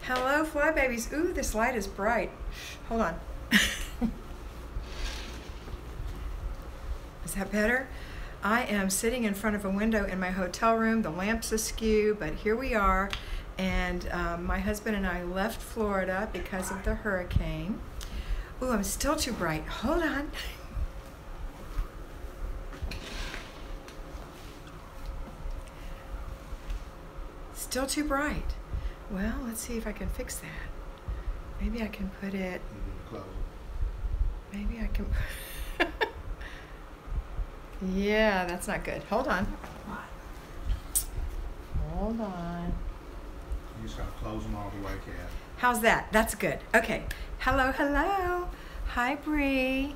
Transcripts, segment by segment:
Hello, fly babies. Ooh, this light is bright. Hold on. Is that better? I am sitting in front of a window in my hotel room. The lamp's askew, but here we are. And my husband and I left Florida because of the hurricane. Ooh, I'm still too bright. Hold on. Still too bright. Well, let's see if I can fix that. Maybe I can put it. Maybe I can. Yeah, that's not good. Hold on. Hold on. You just gotta close them all the way, Kat. How's that? That's good. Okay. Hello, hello. Hi, Bree.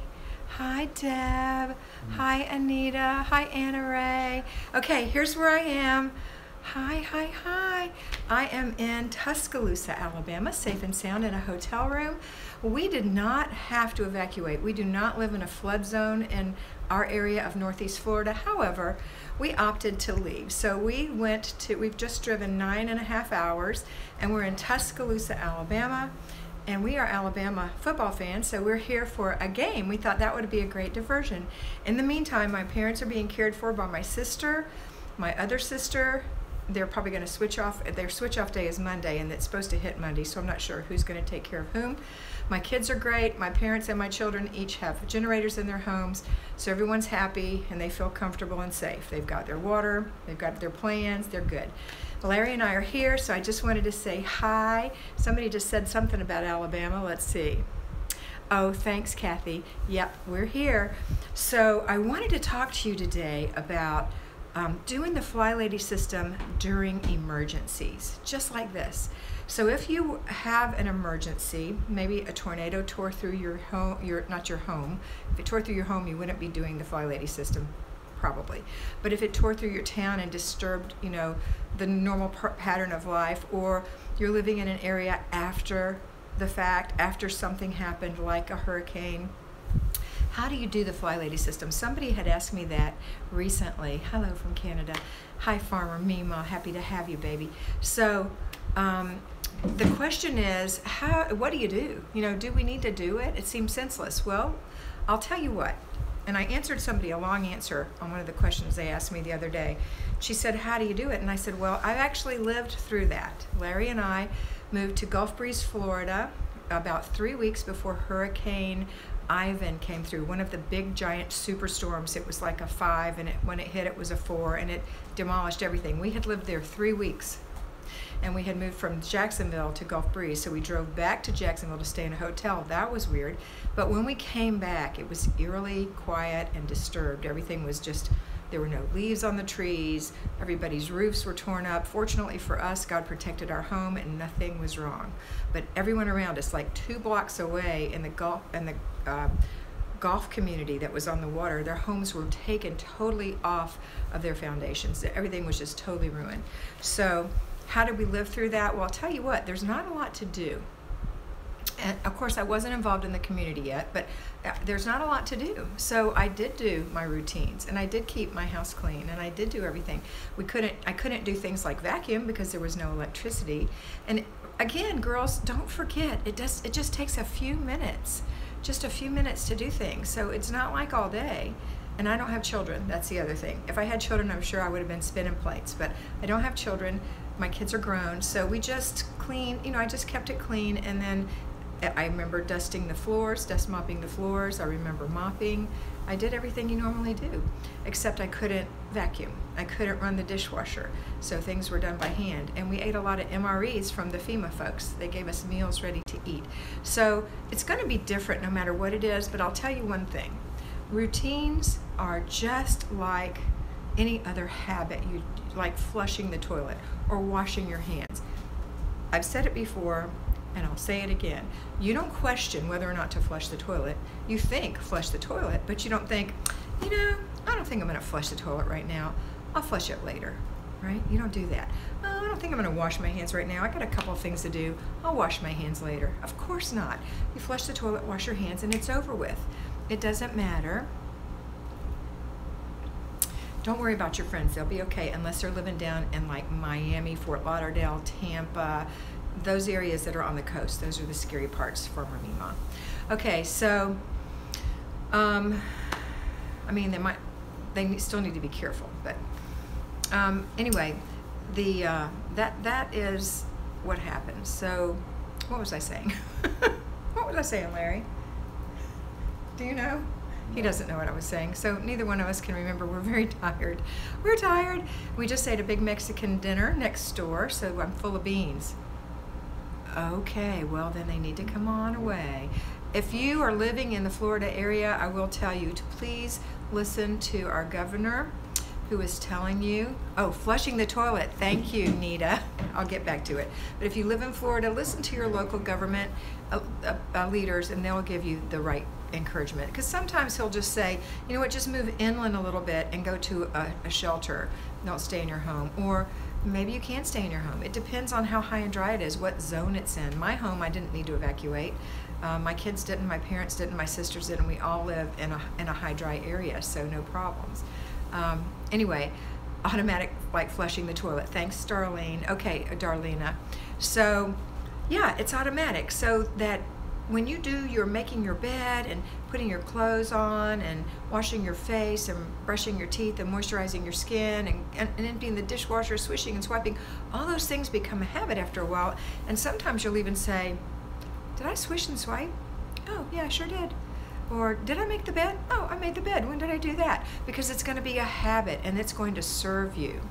Hi, Deb. Hi, Anita. Hi, Anna Ray. Okay, here's where I am. Hi, hi, hi. I am in Tuscaloosa, Alabama, safe and sound in a hotel room. We did not have to evacuate. We do not live in a flood zone in our area of Northeast Florida. However, we opted to leave. So we've just driven 9.5 hours and we're in Tuscaloosa, Alabama. And we are Alabama football fans, so we're here for a game. We thought that would be a great diversion. In the meantime, my parents are being cared for by my sister, my other sister. They're probably going to switch off. Their switch off day is Monday, and it's supposed to hit Monday, so I'm not sure who's going to take care of whom. My kids are great. My parents and my children each have generators in their homes, so everyone's happy and they feel comfortable and safe. They've got their water, they've got their plans, they're good. Larry and I are here, so I just wanted to say hi. Somebody just said something about Alabama. Let's see. Oh, thanks, Kathy. Yep, we're here. So I wanted to talk to you today about doing the Flylady system during emergencies, just like this. So if you have an emergency, maybe a tornado tore through your home, not your home. If it tore through your home, you wouldn't be doing the Flylady system, probably. But if it tore through your town and disturbed, the normal pattern of life, or you're living in an area after the fact, after something happened like a hurricane, how do you do the Flylady system? Somebody had asked me that recently. Hello from Canada. Hi, Farmer Mima. Happy to have you, baby. So the question is, what do you do? Do we need to do it? It seems senseless. Well, I'll tell you what. And I answered somebody a long answer on one of the questions they asked me the other day. She said, how do you do it? And I said, well, I've actually lived through that. Larry and I moved to Gulf Breeze, Florida, about 3 weeks before Hurricane Ivan came through, one of the big giant superstorms. It was like a 5, and when it hit, it was a 4, and it demolished everything. We had lived there 3 weeks, and we had moved from Jacksonville to Gulf Breeze, so we drove back to Jacksonville to stay in a hotel. That was weird, but when we came back, it was eerily quiet and disturbed. Everything was just, there were no leaves on the trees, everybody's roofs were torn up. Fortunately for us, God protected our home and nothing was wrong. But everyone around us, like 2 blocks away in the Gulf community that was on the water, their homes were taken totally off of their foundations. Everything was just totally ruined. So how did we live through that? Well, I'll tell you what, there's not a lot to do. And of course, I wasn't involved in the community yet, but there's not a lot to do. So I did do my routines, and I did keep my house clean, and I did do everything. I couldn't do things like vacuum because there was no electricity. And again, girls, don't forget, it just takes a few minutes, just a few minutes to do things. So it's not like all day. And I don't have children, that's the other thing. If I had children, I'm sure I would have been spinning plates, but I don't have children. My kids are grown, so we just clean, I just kept it clean. And then I remember dusting the floors, dust mopping the floors. I remember mopping. I did everything you normally do, except I couldn't vacuum. I couldn't run the dishwasher, so things were done by hand. And we ate a lot of MREs from the FEMA folks. They gave us meals ready to eat. So it's going to be different no matter what it is, but I'll tell you one thing. Routines are just like any other habit, like flushing the toilet or washing your hands. I've said it before, and I'll say it again. You don't question whether or not to flush the toilet. You think flush the toilet, but you don't think, I don't think I'm going to flush the toilet right now. I'll flush it later, right? You don't do that. Oh, I don't think I'm going to wash my hands right now. I got a couple of things to do. I'll wash my hands later. Of course not. You flush the toilet, wash your hands, and it's over with. It doesn't matter. Don't worry about your friends. They'll be okay unless they're living down in like Miami, Fort Lauderdale, Tampa, those areas that are on the coast. Those are the scary parts for Mima. Okay, so, I mean, they still need to be careful, but anyway, that is what happened. So, what was I saying? What was I saying, Larry? Do you know? He doesn't know what I was saying, so neither one of us can remember. We're very tired. We're tired. We just ate a big Mexican dinner next door, so I'm full of beans. Okay, well then they need to come on away. If you are living in the Florida area, I will tell you to please listen to our governor, who is telling you, oh, flushing the toilet. Thank you, Nita. I'll get back to it. But if you live in Florida, listen to your local government leaders, and they'll give you the right encouragement. Because sometimes he'll just say, you know what, just move inland a little bit and go to a shelter. Don't stay in your home. Or maybe you can stay in your home. It depends on how high and dry it is, what zone it's in. My home, I didn't need to evacuate. My kids didn't, my parents didn't, my sisters didn't. We all live in a high dry area, so no problems. Anyway, automatic like flushing the toilet. Thanks, Darlene. Okay, Darlena. So yeah, it's automatic, so that when you do your making your bed and putting your clothes on and washing your face and brushing your teeth and moisturizing your skin and emptying the dishwasher, swishing and swiping, all those things become a habit after a while. And sometimes you'll even say, did I swish and swipe? Oh yeah, I sure did. Or did I make the bed? Oh, I made the bed. When did I do that? Because it's going to be a habit and it's going to serve you.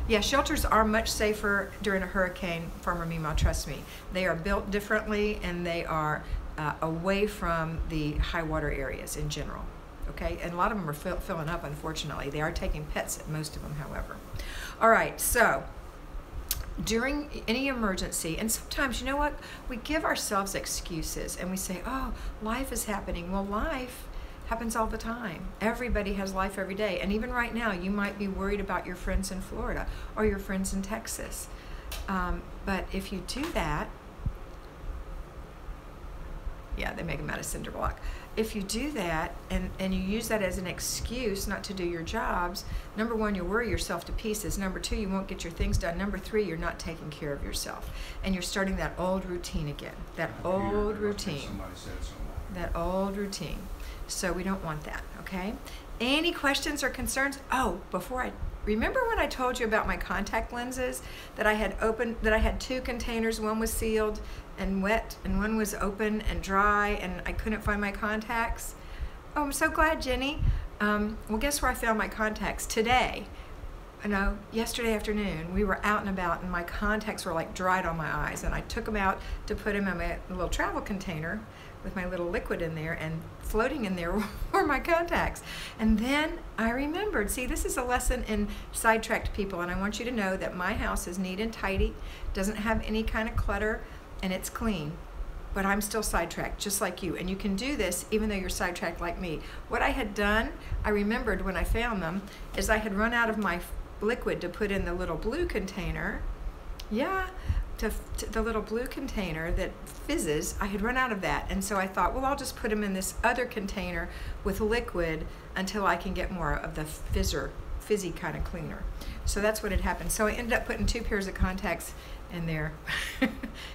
Yeah, shelters are much safer during a hurricane, Farmer Mima, trust me. They are built differently and they are away from the high water areas in general. Okay, and a lot of them are filling up, unfortunately. They are taking pets at most of them, however. All right, so during any emergency, and sometimes, you know what, we give ourselves excuses and we say, oh, life is happening. Well, life happens all the time. Everybody has life every day. And even right now, you might be worried about your friends in Florida or your friends in Texas. But if you do that, yeah, they make them out of cinder block. If you do that and you use that as an excuse not to do your jobs, number one, you'll worry yourself to pieces. Number two, you won't get your things done. Number three, you're not taking care of yourself. And you're starting that old routine again. That old routine. That old routine. So we don't want that, okay? Any questions or concerns? Oh, remember when I told you about my contact lenses that I had opened, that I had two containers, one was sealed and wet and one was open and dry and I couldn't find my contacts? Oh, I'm so glad, Jenny. Well, guess where I found my contacts? Today. No, yesterday afternoon, we were out and about and my contacts were like dried on my eyes and I took them out to put them in my little travel container with my little liquid in there, and floating in there were my contacts. And then I remembered, see, this is a lesson in Sidetracked, people, and I want you to know that my house is neat and tidy, doesn't have any kind of clutter, and it's clean. But I'm still sidetracked, just like you. And you can do this even though you're sidetracked like me. What I had done, I remembered when I found them, is I had run out of my liquid to put in the little blue container. Yeah, to the little blue container that fizzes. I had run out of that. And so I thought, well, I'll just put them in this other container with liquid until I can get more of the fizzy kind of cleaner. So that's what had happened. So I ended up putting 2 pairs of contacts in there.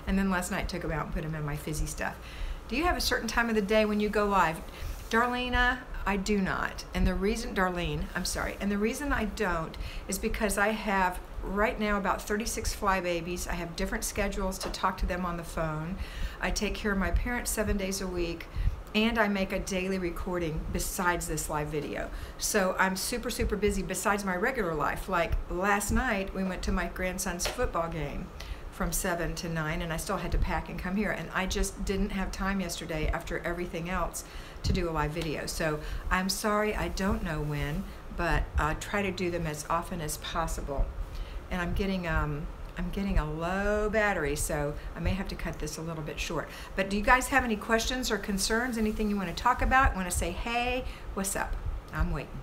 And then last night took them out and put them in my fizzy stuff. Do you have a certain time of the day when you go live? Darlena, I do not. And the reason, Darlene, I'm sorry. And the reason I don't is because I have right now about 36 fly babies. I have different schedules to talk to them on the phone. I take care of my parents 7 days a week. And I make a daily recording besides this live video. So I'm super, super busy besides my regular life. Like last night, we went to my grandson's football game from 7 to 9, and I still had to pack and come here. And I just didn't have time yesterday after everything else to do a live video. So I'm sorry, I don't know when, but I try to do them as often as possible. And I'm getting a low battery, so I may have to cut this a little bit short. But do you guys have any questions or concerns? Anything you want to talk about? Want to say, hey, what's up? I'm waiting.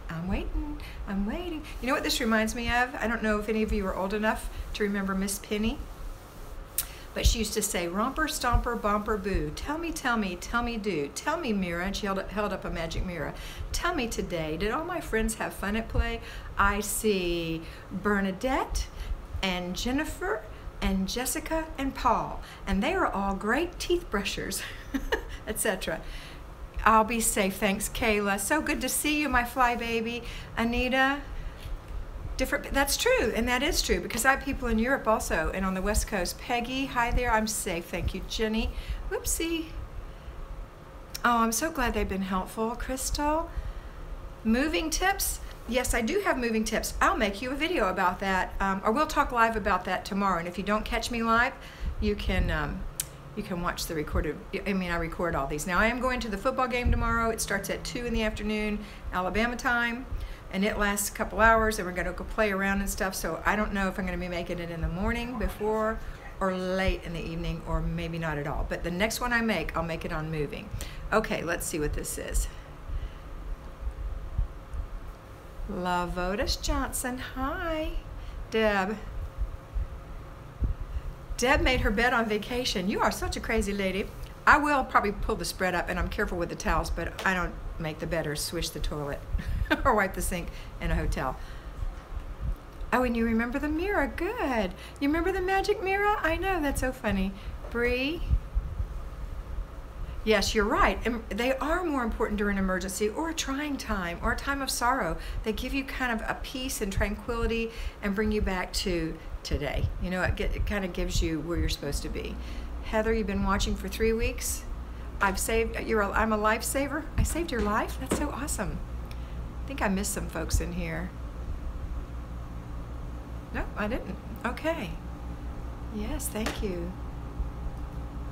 I'm waiting. I'm waiting. You know what this reminds me of? I don't know if any of you are old enough to remember Miss Penny, but she used to say, romper, stomper, bumper, boo. Tell me, do. Tell me, Mira, and she held up a magic mirror. Tell me today, did all my friends have fun at play? I see Bernadette and Jennifer and Jessica and Paul, and they are all great teeth brushers, etc. I'll be safe, thanks Kayla. So good to see you, my fly baby. Anita, that's true, and that is true, because I have people in Europe also, and on the West Coast. Peggy, hi there, I'm safe, thank you. Jenny, whoopsie. Oh, I'm so glad they've been helpful. Crystal, moving tips. Yes, I do have moving tips. I'll make you a video about that, or we'll talk live about that tomorrow. And if you don't catch me live, you can watch the recorded. I record all these. Now I am going to the football game tomorrow. It starts at 2 in the afternoon, Alabama time, and it lasts a couple hours. And we're going to go play around and stuff. So I don't know if I'm going to be making it in the morning before, or late in the evening, or maybe not at all. But the next one I make, I'll make it on moving. Okay, let's see what this is. Lavotus Johnson, hi. Deb made her bed on vacation. You are such a crazy lady. I will probably pull the spread up, and I'm careful with the towels, but I don't make the bed or swish the toilet or wipe the sink in a hotel. Oh, and you remember the mirror, good. You remember the magic mirror? I know, that's so funny. Bree, yes, you're right. They are more important during an emergency or a trying time or a time of sorrow. They give you kind of a peace and tranquility and bring you back to today. You know, it kind of gives you where you're supposed to be. Heather, you've been watching for 3 weeks. I'm a lifesaver. I saved your life? That's so awesome. I think I missed some folks in here. No, I didn't. Okay. Yes, thank you.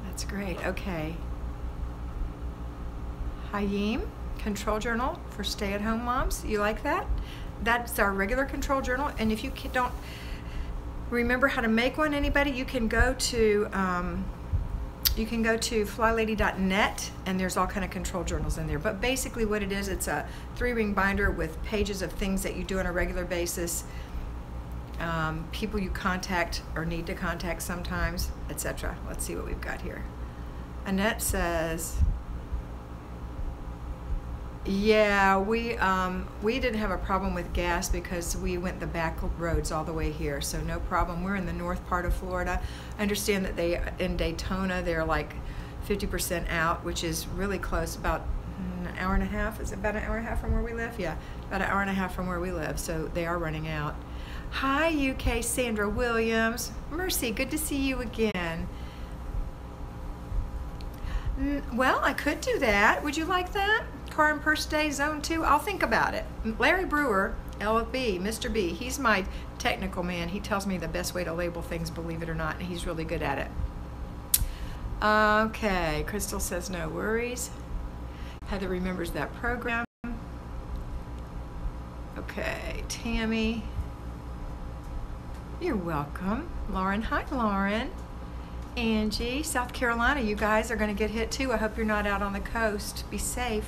That's great. Okay. Hayim, control journal for stay-at-home moms. You like that? That's our regular control journal. And if you don't remember how to make one, anybody, you can go to flylady.net, and there's all kind of control journals in there. But basically what it is, it's a 3-ring binder with pages of things that you do on a regular basis, people you contact or need to contact sometimes, etc. Let's see what we've got here. Annette says, yeah, we didn't have a problem with gas because we went the back roads all the way here, so no problem. We're in the north part of Florida. I understand that in Daytona they're like 50% out, which is really close, about an hour and a half. Is it about an hour and a half from where we live? Yeah, about an hour and a half from where we live, so they are running out. Hi UK, Sandra Williams. Mercy, good to see you again. Well, I could do that. Would you like that? Car and Purse Day, Zone 2? I'll think about it. Larry Brewer, LFB, Mr. B, he's my technical man. He tells me the best way to label things, believe it or not, and he's really good at it. Okay, Crystal says no worries. Heather remembers that program. Okay, Tammy. You're welcome. Lauren, hi Lauren. Angie, South Carolina, you guys are going to get hit too. I hope you're not out on the coast. Be safe.